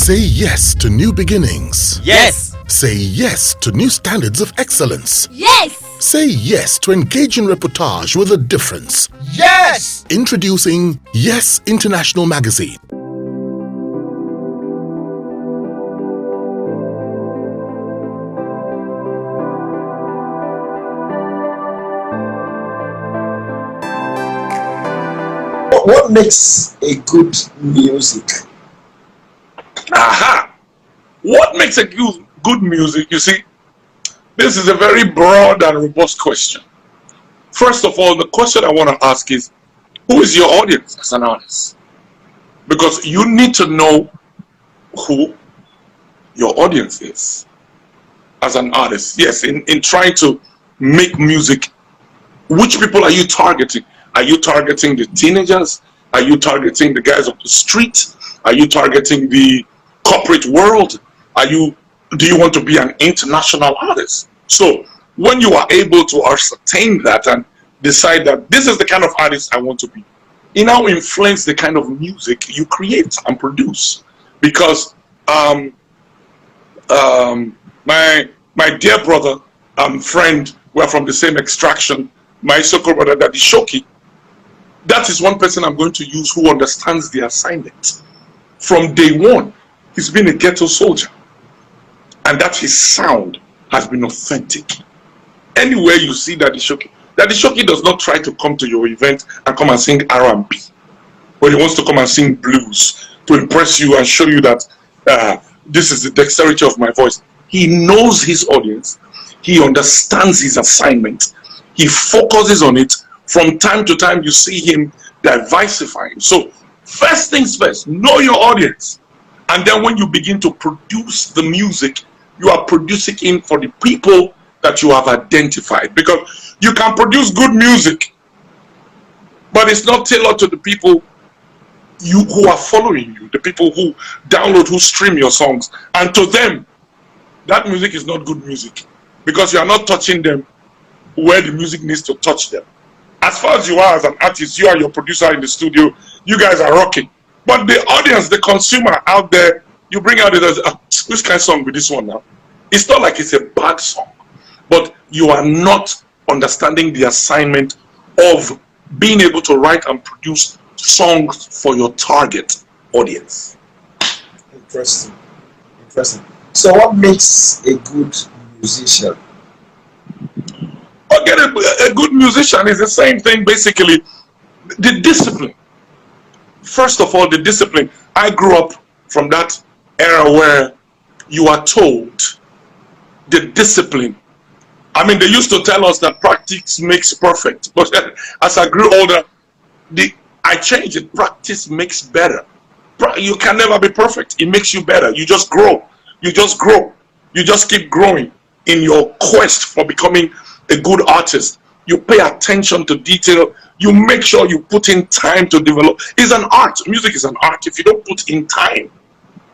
Say yes to new beginnings. Yes. Say yes to new standards of excellence. Yes. Say yes to engaging reportage with a difference. Yes. Introducing Yes International Magazine. What makes a good music? Aha! What makes a good music? You see, this is a very broad and robust question. First of all, the question I want to ask is, who is your audience as an artist? Because you need to know who your audience is as an artist. Yes, in trying to make music, which people are you targeting? Are you targeting the teenagers? Are you targeting the guys off the street? Are you targeting the corporate world? Do you want to be an international artist? So when you are able to ascertain that and decide that this is the kind of artist I want to be, it now influences the kind of music you create and produce. Because my dear brother and friend, we're from the same extraction, my so-called brother Daddy Shoki, that is one person I'm going to use who understands the assignment. From day one, he's been a ghetto soldier. And that his sound has been authentic. Anywhere you see Daddy Shoki does not try to come to your event and come and sing R&B. But he wants to come and sing blues to impress you and show you that this is the dexterity of my voice. He knows his audience. He understands his assignment. He focuses on it. From time to time, you see him diversifying. So first things first, know your audience. And then when you begin to produce the music, you are producing it for the people that you have identified. Because you can produce good music, but it's not tailored to the people who are following you, the people who download, who stream your songs. And to them, that music is not good music. Because you are not touching them where the music needs to touch them. As far as you are as an artist, you are your producer in the studio, you guys are rocking. But the audience, the consumer out there, you bring out which kind of song with this one now? It's not like it's a bad song, but you are not understanding the assignment of being able to write and produce songs for your target audience. Interesting. So what makes a good musician? Again, a good musician is the same thing, basically. The discipline. First of all, the discipline. I grew up from that era where you are told the discipline. I mean, they used to tell us that practice makes perfect. But as I grew older, I changed it. Practice makes better. You can never be perfect. It makes you better. You just grow. You just grow. You just keep growing in your quest for becoming a good artist. You pay attention to detail. You make sure you put in time to develop. It's an art. Music is an art. If you don't put in time,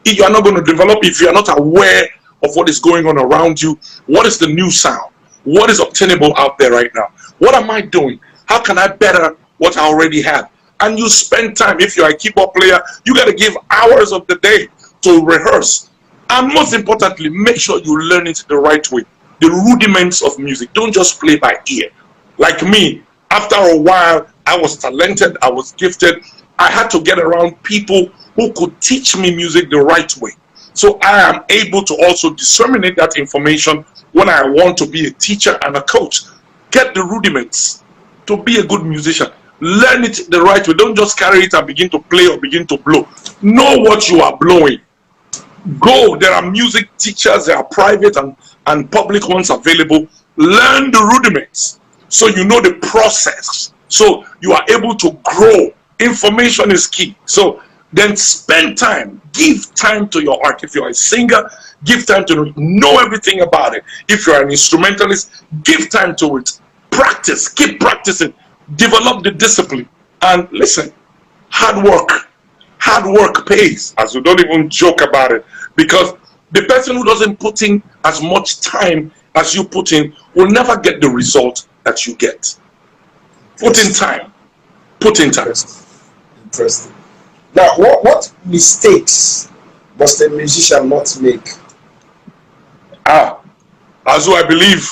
you are not going to develop. If you are not aware of what is going on around you, what is the new sound? What is obtainable out there right now? What am I doing? How can I better what I already have? And you spend time. If you're a keyboard player, you got to give hours of the day to rehearse. And most importantly, make sure you learn it the right way. The rudiments of music. Don't just play by ear. Like me, after a while, I was talented, I was gifted. I had to get around people who could teach me music the right way. So I am able to also disseminate that information when I want to be a teacher and a coach. Get the rudiments to be a good musician. Learn it the right way. Don't just carry it and begin to play or begin to blow. Know what you are blowing. Go. There are music teachers, there are private and public ones available. Learn the rudiments so you know the process. So you are able to grow. Information is key. So then spend time. Give time to your art. If you're a singer, give time to know everything about it. If you're an instrumentalist, give time to it. Practice. Keep practicing. Develop the discipline. And listen, hard work pays, as we don't even joke about it. Because the person who doesn't put in as much time as you put in will never get the result that you get. Put in time. Put in time. Interesting. Now, what mistakes must a musician not make? As I believe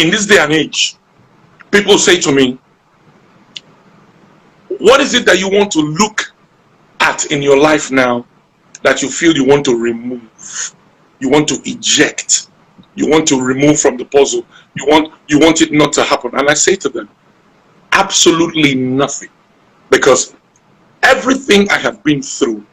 in this day and age, people say to me, what is it that you want to look at in your life now that you feel you want to remove, you want to eject, you want to remove from the puzzle, you want it not to happen? And I say to them, absolutely nothing, because everything I have been through,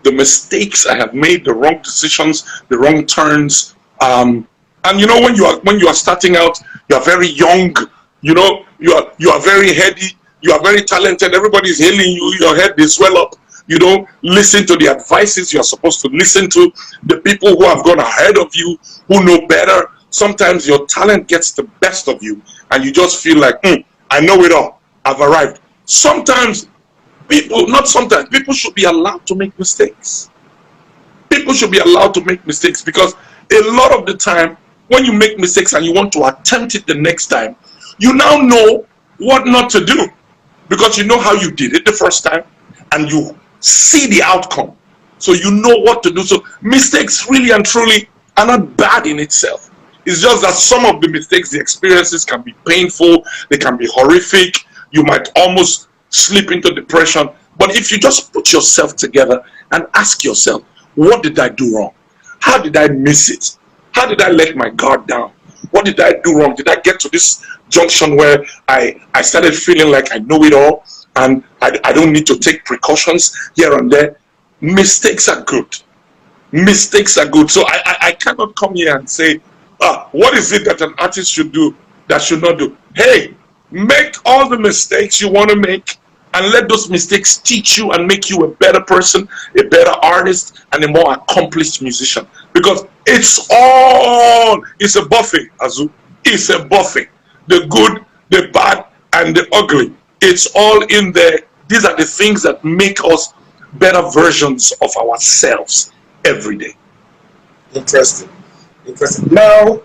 the mistakes I have made, the wrong decisions, the wrong turns, and you know, when you are starting out, you are very young, you know, you are very heady, you are very talented, everybody's hailing you, your head they swell up. You don't listen to the advices you are supposed to listen to, the people who have gone ahead of you, who know better. Sometimes your talent gets the best of you and you just feel like, I know it all, I've arrived. Sometimes people, not sometimes, people should be allowed to make mistakes. People should be allowed to make mistakes, because a lot of the time when you make mistakes and you want to attempt it the next time, you now know what not to do, because you know how you did it the first time and you see the outcome, so you know what to do. So mistakes really and truly are not bad in itself. It's just that some of the mistakes, the experiences can be painful, they can be horrific, you might almost slip into depression. But if you just put yourself together and ask yourself, what did I do wrong? How did I miss it? How did I let my guard down? What did I do wrong? Did I get to this junction where I started feeling like I know it all and I don't need to take precautions here and there? Mistakes are good. Mistakes are good. So I cannot come here and say, what is it that an artist should do that should not do? Hey, make all the mistakes you want to make, and let those mistakes teach you and make you a better person, a better artist, and a more accomplished musician. Because it's a buffet, Azu. It's a buffet. The good, the bad, and the ugly. It's all in there. These are the things that make us better versions of ourselves every day. Interesting. Now,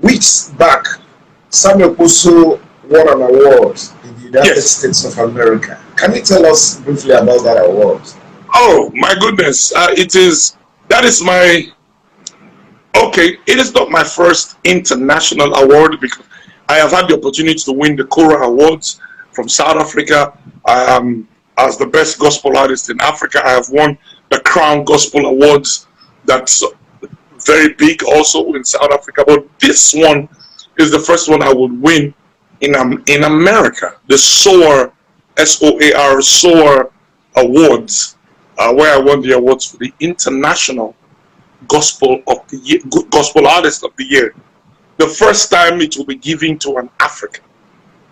weeks back, Sammie Okposo won an award in the United States of America. Can you tell us briefly about that award? Oh my goodness! It is not my first international award, because I have had the opportunity to win the Cora Awards from South Africa. As the best gospel artist in Africa, I have won the Crown Gospel Awards. That's very big also in South Africa. But this one is the first one I would win in America. The SOAR, SOAR, SOAR Awards, where I won the awards for the International Gospel of the Year, Gospel Artist of the Year. The first time it will be given to an African.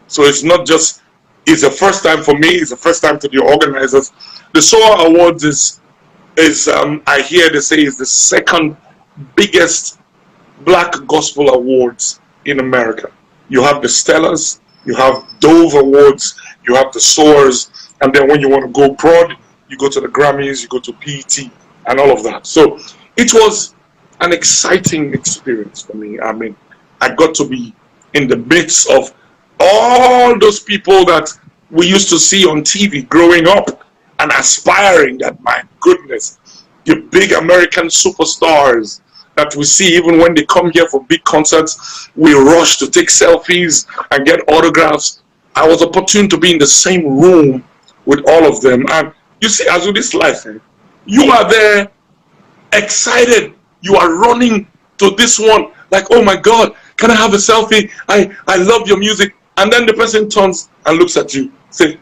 So it's not just, it's the first time for me, it's the first time to the organizers. The SOAR Awards is I hear they say is the second biggest black gospel awards in America. You have the Stellars, you have Dove Awards, you have the SOARs, and then when you want to go broad, you go to the Grammys, you go to BET, and all of that. So it was an exciting experience for me. I mean, I got to be in the midst of all those people that we used to see on TV growing up and aspiring that, my goodness, the big American superstars that we see even when they come here for big concerts, we rush to take selfies and get autographs. I was opportune to be in the same room with all of them. And you see, as with this life, you are there excited, you are running to this one like, oh my God, can I have a selfie? I love your music. And then the person turns and looks at you, say,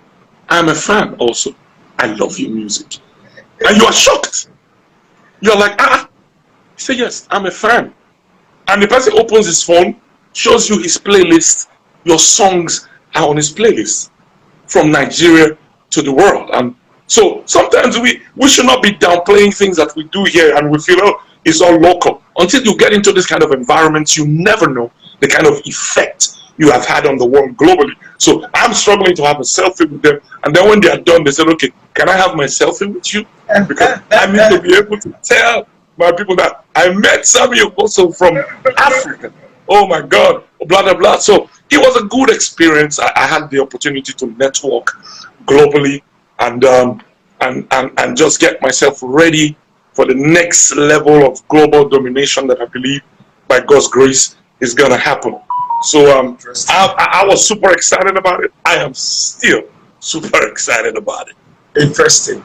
I'm a fan also, I love your music. And you are shocked. You're like, he said, yes, I'm a fan. And the person opens his phone, shows you his playlist, your songs are on his playlist from Nigeria to the world. And so sometimes we should not be downplaying things that we do here and we feel, oh, it's all local. Until you get into this kind of environments, you never know the kind of effect you have had on the world globally. So I'm struggling to have a selfie with them. And then when they are done, they said, okay, can I have my selfie with you? Because I need to be able to tell my people that I met Sammie Okposo from Africa. Oh my God, blah, blah, blah. So it was a good experience. I had the opportunity to network globally. And and just get myself ready for the next level of global domination that I believe by God's grace is going to happen. So I was super excited about it. I am still super excited about it. Interesting.